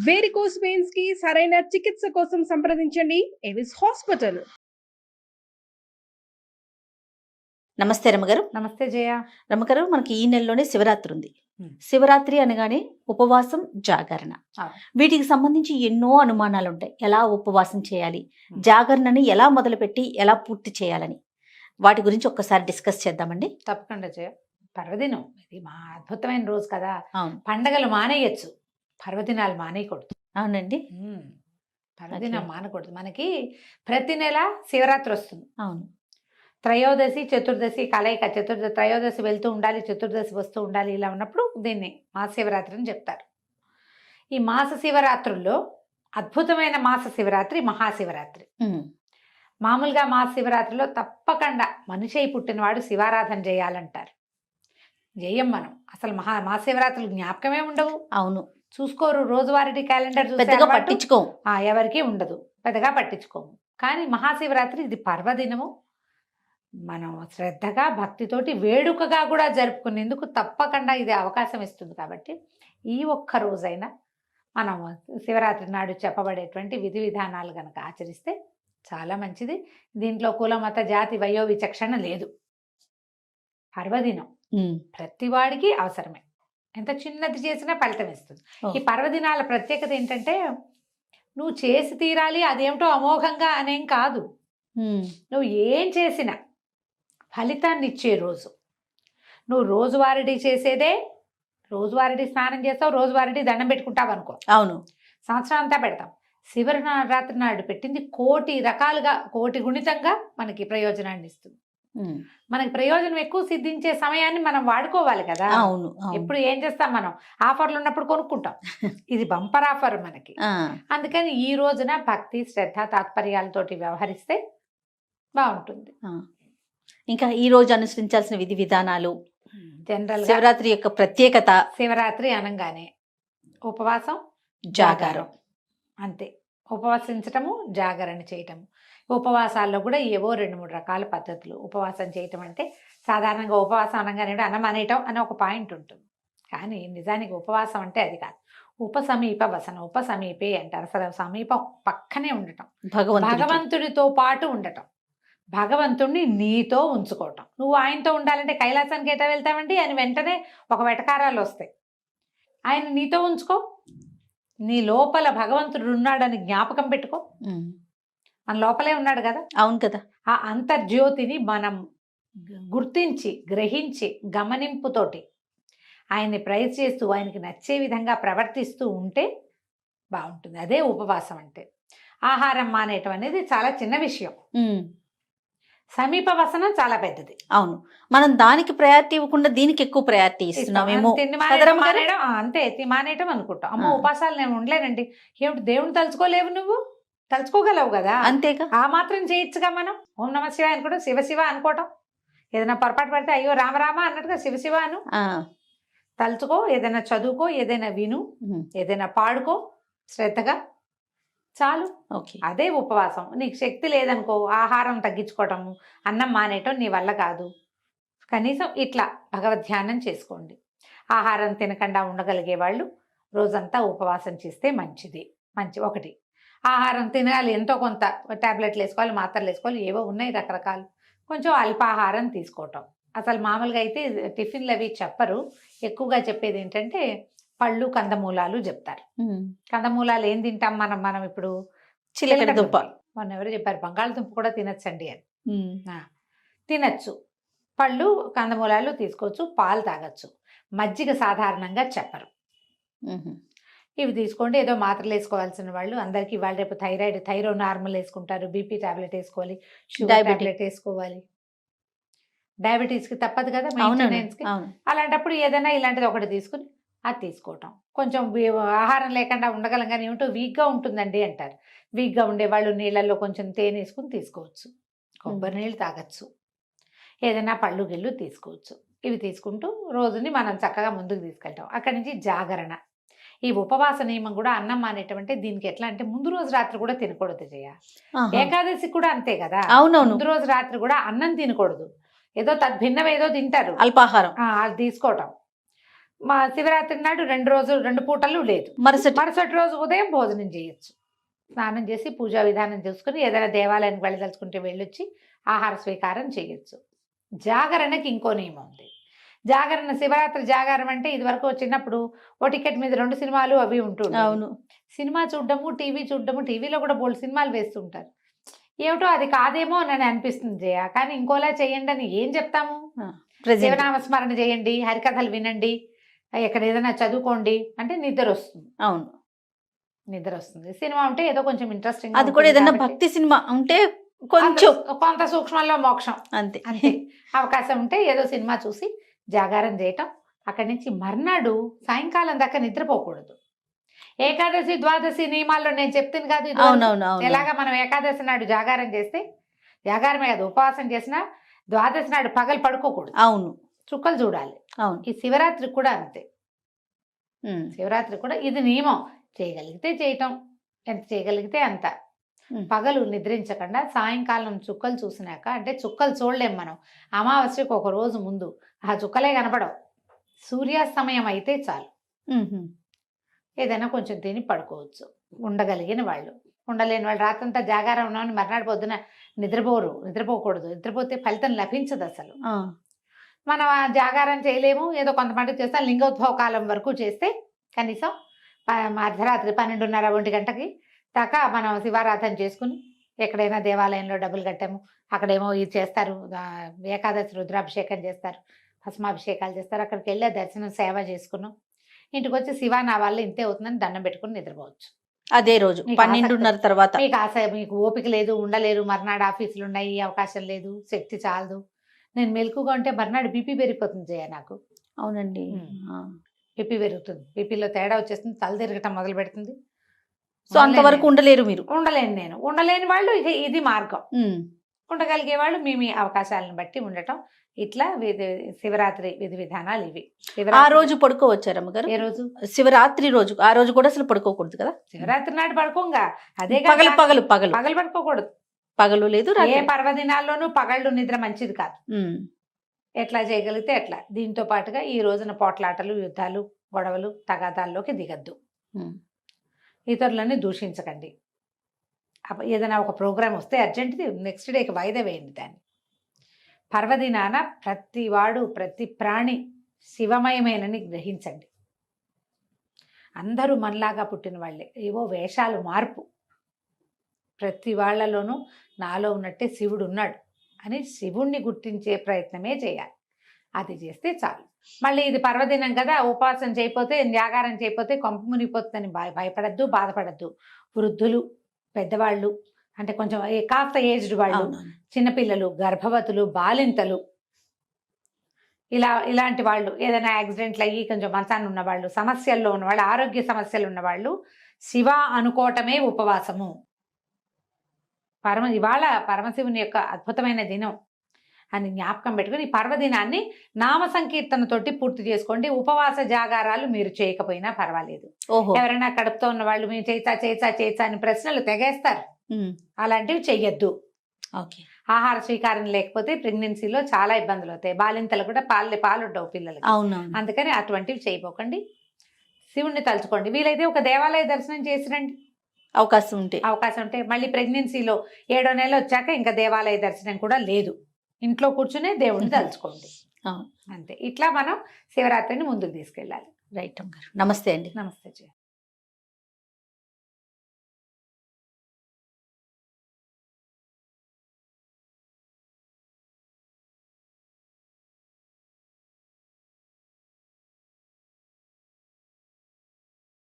Varicose veins కి సరైన చికిత్స కోసం సంప్రదించండి ఎవిస్ హాస్పిటల్. నమస్తే రమ్మగారు. నమస్తే జయ. రమ్మగారు, మనకి ఈ నెలలోనే శివరాత్రి ఉంది. శివరాత్రి అనగానే ఉపవాసం, జాగరణ, వీటికి సంబంధించి ఎన్నో అనుమానాలు ఉంటాయి. ఎలా ఉపవాసం చేయాలి, జాగరణని ఎలా మొదలుపెట్టి ఎలా పూర్తి చేయాలని, వాటి గురించి ఒక్కసారి డిస్కస్ చేద్దామండి. తప్పకుండా జయ. పర్వదినం ఇది మా అద్భుతమైన రోజు కదా. అవును, పండగలు మానేయచ్చు, పర్వదినాలు మానేయకూడదు. అవునండి, పర్వదినం మానకూడదు. మనకి ప్రతి నెల శివరాత్రి వస్తుంది. అవును, త్రయోదశి చతుర్దశి కలయిక, త్రయోదశి వెళ్తూ ఉండాలి, చతుర్దశి వస్తూ ఉండాలి. ఇలా ఉన్నప్పుడు దీన్ని మాసశివరాత్రి అని చెప్తారు. ఈ మాస శివరాత్రుల్లో అద్భుతమైన మాస శివరాత్రి మహాశివరాత్రి. మామూలుగా మాస శివరాత్రిలో తప్పకుండా మనిషి అయి పుట్టినవాడు శివారాధన చేయాలంటారు. చేయం మనం అసలు. మహాశివరాత్రులు జ్ఞాపకమే ఉండవు. అవును, చూసుకోరు. రోజువారీ క్యాలెండర్ పెద్దగా పట్టించుకోము, ఎవరికి ఉండదు, పెద్దగా పట్టించుకోము. కానీ మహాశివరాత్రి ఇది పర్వదినము. మనం శ్రద్ధగా భక్తితోటి వేడుకగా కూడా జరుపుకునేందుకు తప్పకుండా ఇది అవకాశం ఇస్తుంది. కాబట్టి ఈ ఒక్క రోజైనా మనం శివరాత్రి నాడు చెప్పబడేటువంటి విధి విధానాలు కనుక ఆచరిస్తే చాలా మంచిది. దీంట్లో కుల మత జాతి వయో విచక్షణ లేదు. పర్వదినం ప్రతివాడికి అవసరమే. ఎంత చిన్నది చేసినా ఫలితం ఇస్తుంది. ఈ పర్వదినాల ప్రత్యేకత ఏంటంటే నువ్వు చేసి తీరాలి అదేమిటో అమోఘంగా అనేం కాదు. నువ్వు ఏం చేసినా ఫలితాన్ని ఇచ్చే రోజు. నువ్వు రోజువారీ చేసేదే, రోజువారీ స్నానం చేస్తావు, రోజువారీ దండం పెట్టుకుంటావు అనుకో. అవును, సంవత్సరం అంతా పెడతాం. శివరాత్రి నాడు పెట్టింది కోటి రకాలుగా, కోటి గుణితంగా మనకి ప్రయోజనాన్ని ఇస్తుంది. మనకి ప్రయోజనం ఎక్కువ సిద్ధించే సమయాన్ని మనం వాడుకోవాలి కదా. అవును, ఎప్పుడు ఏం చేస్తాం మనం, ఆఫర్లు ఉన్నప్పుడు కొనుక్కుంటాం. ఇది బంపర్ ఆఫర్ మనకి. అందుకని ఈ రోజున భక్తి శ్రద్ధ తాత్పర్యాలతోటి వ్యవహరిస్తే బాగుంటుంది. ఇంకా ఈ రోజు అనుసరించాల్సిన విధి విధానాలు, జనరల్ శివరాత్రి యొక్క ప్రత్యేకత. శివరాత్రి అనగానే ఉపవాసం, జాగారం, అంతే. ఉపవాసించటము, జాగరణ చేయటము. ఉపవాసాల్లో కూడా ఏవో 2-3 రకాల పద్ధతులు. ఉపవాసం చేయటం అంటే సాధారణంగా ఉపవాసం అనగానే అన్నం అనేయటం అని ఒక పాయింట్ ఉంటుంది. కానీ నిజానికి ఉపవాసం అంటే అది కాదు. ఉపసమీప వసన, ఉపసమీపే అంటారు. అసలు సమీపం, పక్కనే ఉండటం, భగవంతుడితో పాటు ఉండటం, భగవంతుడిని నీతో ఉంచుకోవటం. నువ్వు ఆయనతో ఉండాలంటే కైలాసానికి ఎటా వెళ్తామండి అని వెంటనే ఒక వెటకారాలు వస్తాయి. ఆయన నీతో ఉంచుకో. నీ లోపల భగవంతుడు ఉన్నాడని జ్ఞాపకం పెట్టుకో. మన లోపలే ఉన్నాడు కదా. అవును కదా. ఆ అంతర్జ్యోతిని మనం గుర్తించి, గ్రహించి, గమనింపుతోటి ఆయన్ని ప్రైజ్ చేస్తూ, ఆయనకి నచ్చే విధంగా ప్రవర్తిస్తూ ఉంటే బాగుంటుంది. అదే ఉపవాసం అంటే. ఆహారం మానేయటం అనేది చాలా చిన్న విషయం. సమీప వసనం చాలా పెద్దది. అవును, మనం దానికి ప్రయారిటీ ఇవ్వకుండా దీనికి ఎక్కువ ప్రయారిటీ ఇస్తున్నామేమో. అంతే, మానేయటం అనుకుంటాం. అమ్మో ఉపాసాలు నేను ఉండలేనండి. ఏమిటి, దేవుని తలుచుకోలేవు? నువ్వు తలుచుకోగలవు కదా, అంతేగా. ఆ మాత్రం చేయొచ్చుగా. మనం ఓం నమ శివ అనుకోవడం, శివ శివ అనుకోవటం. ఏదైనా పొరపాటు పడితే అయ్యో రామరామ అన్నట్టుగా శివ శివ అను. తలుచుకో, ఏదైనా చదువుకో, ఏదైనా విను, ఏదైనా పాడుకో శ్రద్ధగా, చాలు. అదే ఉపవాసం. నీకు శక్తి లేదనుకో, ఆహారం తగ్గించుకోవటము, అన్నం మానేయటం నీ వల్ల కాదు. కనీసం ఇట్లా భగవద్ధ్యానం చేసుకోండి. ఆహారం తినకుండా ఉండగలిగే వాళ్ళు రోజంతా ఉపవాసం చేస్తే మంచిది. ఒకటి ఆహారం తినాలి, ఎంతో కొంత టాబ్లెట్లు వేసుకోవాలి, మాత్రలు వేసుకోవాలి, ఏవో ఉన్నాయి రకరకాలు. కొంచెం అల్పాహారం తీసుకోవటం. అసలు మామూలుగా అయితే టిఫిన్లు అవి చెప్పరు. ఎక్కువగా చెప్పేది ఏంటంటే పళ్ళు, కందమూలాలు చెప్తారు. కందమూలాలు ఏం తింటాం మనం ఇప్పుడు? చిలకడ దుంప. మొన్న ఎవరు చెప్పారు బంగాళదుంప కూడా తినచ్చండి అని. తినచ్చు. పళ్ళు, కందమూలాలు తీసుకోవచ్చు, పాలు తాగొచ్చు. మజ్జిగ సాధారణంగా చెప్పరు. ఇవి తీసుకోండి. ఏదో మాత్రలు వేసుకోవాల్సిన వాళ్ళు అందరికీ ఇవాళ రేపు థైరో నార్మల్ వేసుకుంటారు, బీపీ టాబ్లెట్ వేసుకోవాలి, షుగర్ టాబ్లెట్ వేసుకోవాలి. డయాబెటీస్కి తప్పదు కదా మెయింటెనెన్స్కి. అలాంటప్పుడు ఏదైనా ఇలాంటిది ఒకటి తీసుకుని అది తీసుకోవటం. కొంచెం ఆహారం లేకుండా ఉండగలం కానీ ఏమిటో వీక్గా ఉంటుందండి అంటారు. వీక్గా ఉండేవాళ్ళు నీళ్ళల్లో కొంచెం తేనె వేసుకుని తీసుకోవచ్చు, కొబ్బరి నీళ్ళు తాగొచ్చు, ఏదైనా పళ్ళు గిళ్ళు తీసుకోవచ్చు. ఇవి తీసుకుంటూ రోజుని మనం చక్కగా ముందుకు తీసుకెళ్తాం. అక్కడి నుంచి జాగరణ. ఈ ఉపవాస నియమం కూడా అన్నం మానేటమంటే దీనికి ఎట్లా అంటే ముందు రోజు రాత్రి కూడా తినకూడదు జయ. ఏకాదశి కూడా అంతే కదా. ముందు రోజు రాత్రి కూడా అన్నం తినకూడదు. ఏదో తద్భిన్నం ఏదో తింటారు, అల్పాహారం అది తీసుకోవటం. మా శివరాత్రి నాడు 2 పూటలు లేదు. మరుసటి రోజు ఉదయం భోజనం చేయొచ్చు. స్నానం చేసి పూజా విధానం చేసుకుని ఏదైనా దేవాలయానికి వెళ్ళదలుచుకుంటే వెళ్ళొచ్చి ఆహార స్వీకారం చేయొచ్చు. జాగరణకి ఇంకో నియమం ఉంది. జాగరణ, శివరాత్రి జాగారం అంటే ఇది వరకు చిన్నప్పుడు ఓ టికెట్ మీద 2 సినిమాలు అవి ఉంటుండే. అవును. సినిమా చూడడము, టీవీ చూడడము, టీవీలో కూడా బోల్డ్ సినిమాలు వేస్తుంటారు. ఏమిటో అది కాదేమో అని అనిపిస్తుంది జయ. కానీ ఇంకోలా చేయండి అని ఏం చెప్తాము? శివనామస్మరణ చేయండి, హరికథలు వినండి, ఎక్కడ ఏదైనా చదువుకోండి అంటే నిద్ర వస్తుంది. అవును, నిద్ర వస్తుంది. సినిమా ఉంటే ఏదో కొంచెం ఇంట్రెస్టింగ్, అది కూడా ఏదైనా భక్తి సినిమా ఉంటే కొంచెం కొంత సూక్ష్మంలో మోక్షం. అంతే అంతే. అవకాశం ఉంటే ఏదో సినిమా చూసి జాగారం చేయటం. అక్కడి నుంచి మర్నాడు సాయంకాలం దాకా నిద్రపోకూడదు. ఏకాదశి ద్వాదశి నియమాల్లో నేను చెప్తాను కాదు, ఎలాగా మనం ఏకాదశి నాడు జాగారం చేస్తే, జాగారమే కాదు ఉపవాసం చేసినా ద్వాదశి నాడు పగలు పడుకోకూడదు. అవును, చుక్కలు చూడాలి. అవును. ఈ శివరాత్రి కూడా అంతే. శివరాత్రి కూడా ఇది నియమం. చేయగలిగితే చేయటం, ఎంత చేయగలిగితే అంత. పగలు నిద్రించకుండా సాయంకాలం చుక్కలు చూసినాక, అంటే చుక్కలు చూడలేం మనం, అమావాస్యకు ఒక రోజు ముందు ఆ చుక్కలే కనపడవు. సూర్యాస్తమయం అయితే చాలు. ఏదైనా కొంచెం తిని పడుకోవచ్చు ఉండగలిగిన వాళ్ళు. ఉండలేని వాళ్ళు రాత్రంతా జాగారం ఉన్నామని మర్నాడు పొద్దున నిద్రపోకూడదు. నిద్రపోతే ఫలితం లభించదు అసలు. మనం ఆ జాగారం చేయలేము, ఏదో కొంతమంది చేస్తే లింగోద్భవ కాలం వరకు చేస్తే కనీసం అర్ధరాత్రి 12:30-1 గంటకి దాకా మనం శివారాధన చేసుకుని ఎక్కడైనా దేవాలయంలో డబ్బులు కట్టాము, అక్కడేమో ఇది చేస్తారు, ఏకాదశి రుద్రాభిషేకం చేస్తారు, భస్మాభిషేకాలు చేస్తారు, అక్కడికి వెళ్ళే దర్శనం సేవ చేసుకున్నాం, ఇంటికి వచ్చి శివ నా వల్ల ఇంతే అవుతుందని దండం పెట్టుకుని నిద్రపోవచ్చు. అదే రోజు 12:30 తర్వాత. మీకు ఓపిక లేదు, ఉండలేరు, మర్నాడు ఆఫీసులు ఉన్నాయి, అవకాశం లేదు, శక్తి చాలదు, నేను మెలకుగా ఉంటే మర్నాడు బీపీ పెరిగిపోతుంది జయ నాకు. అవునండి, బీపీ పెరుగుతుంది, బీపీలో తేడా వచ్చేస్తుంది, తల తిరగటం మొదలు పెడుతుంది. సో అంతవరకు ఉండలేరు మీరు. ఉండలేను. ఉండలేని వాళ్ళు ఇది మార్గం. ఉండగలిగే వాళ్ళు మీ అవకాశాలను బట్టి ఉండటం. ఇట్లా శివరాత్రి విధి విధానాలు ఇవి. ఆ రోజు పడుకోవచ్చారు అమ్మగారు? ఏ రోజు? శివరాత్రి రోజు. ఆ రోజు కూడా అసలు పడుకోకూడదు కదా? శివరాత్రి నాడు పడుకోంగా, అదే పగలు పడుకోకూడదు. పగలు లేదు, ఏ పర్వదినాల్లోనూ పగళ్ళు నిద్ర మంచిది కాదు. ఎట్లా చేయగలిగితే ఎట్లా. దీంతో పాటుగా ఈ రోజున పోట్లాటలు, యుద్ధాలు, గొడవలు, తగాదాల్లోకి దిగద్దు. ఇతరులని దూషించకండి. ఏదైనా ఒక ప్రోగ్రామ్ వస్తే అర్జెంట్ది నెక్స్ట్ డేకి వాయిదా వేయండి దాన్ని. పర్వదినాన ప్రతి వాడు, ప్రతి ప్రాణి శివమయమేనని గ్రహించండి. అందరూ మనలాగా పుట్టిన వాళ్ళే, ఏవో వేషాలు మార్పు. ప్రతి వాళ్ళలోనూ నాలో ఉన్నట్టే శివుడు ఉన్నాడు అని శివుణ్ణి గుర్తించే ప్రయత్నమే చేయాలి. అది చేస్తే చాలు. మళ్ళీ ఇది పర్వదినం కదా, ఉపవాసం చేయకపోతే, జాగారం చేయకపోతే కొంప మునిగిపోతుందని భయపడద్దు, బాధపడద్దు. వృద్ధులు, పెద్దవాళ్ళు, అంటే కొంచెం కాస్త ఏజ్డ్ వాళ్ళు, చిన్నపిల్లలు, గర్భవతులు, బాలింతలు, ఇలాంటి వాళ్ళు, ఏదైనా యాక్సిడెంట్లు అయ్యి కొంచెం మంచాన్ని ఉన్నవాళ్ళు, సమస్యల్లో ఉన్నవాళ్ళు, ఆరోగ్య సమస్యలు ఉన్నవాళ్ళు శివ అనుకోవటమే ఉపవాసము. ఇవాళ పరమశివుని యొక్క అద్భుతమైన దినం అని జ్ఞాపకం పెట్టుకుని ఈ పర్వదినాన్ని నామ సంకీర్తనతోటి పూర్తి చేసుకోండి. ఉపవాస జాగారాలు మీరు చేయకపోయినా పర్వాలేదు. ఎవరైనా కడుపుతో ఉన్న వాళ్ళు మీరు చేచా అని ప్రశ్నలు తెగేస్తారు, అలాంటివి చెయ్యొద్దు. ఆహార స్వీకారం లేకపోతే ప్రెగ్నెన్సీలో చాలా ఇబ్బందులు అవుతాయి. బాలింతలు కూడా పాలు ఉండవు పిల్లలకి. అందుకని అటువంటివి చేయబోకండి. శివుణ్ణి తలుచుకోండి. వీలైతే ఒక దేవాలయ దర్శనం చేసి రండి, అవకాశం ఉంటే. మళ్ళీ ప్రెగ్నెన్సీలో 7వ నెల వచ్చాక ఇంకా దేవాలయ దర్శనం కూడా లేదు, ఇంట్లో కూర్చునే దేవుణ్ణి తలుచుకోండి. అంతే. ఇట్లా మనం శివరాత్రిని ముందుకు తీసుకెళ్ళాలి. రైట్ అమ్మగారు. నమస్తే అండి. నమస్తే.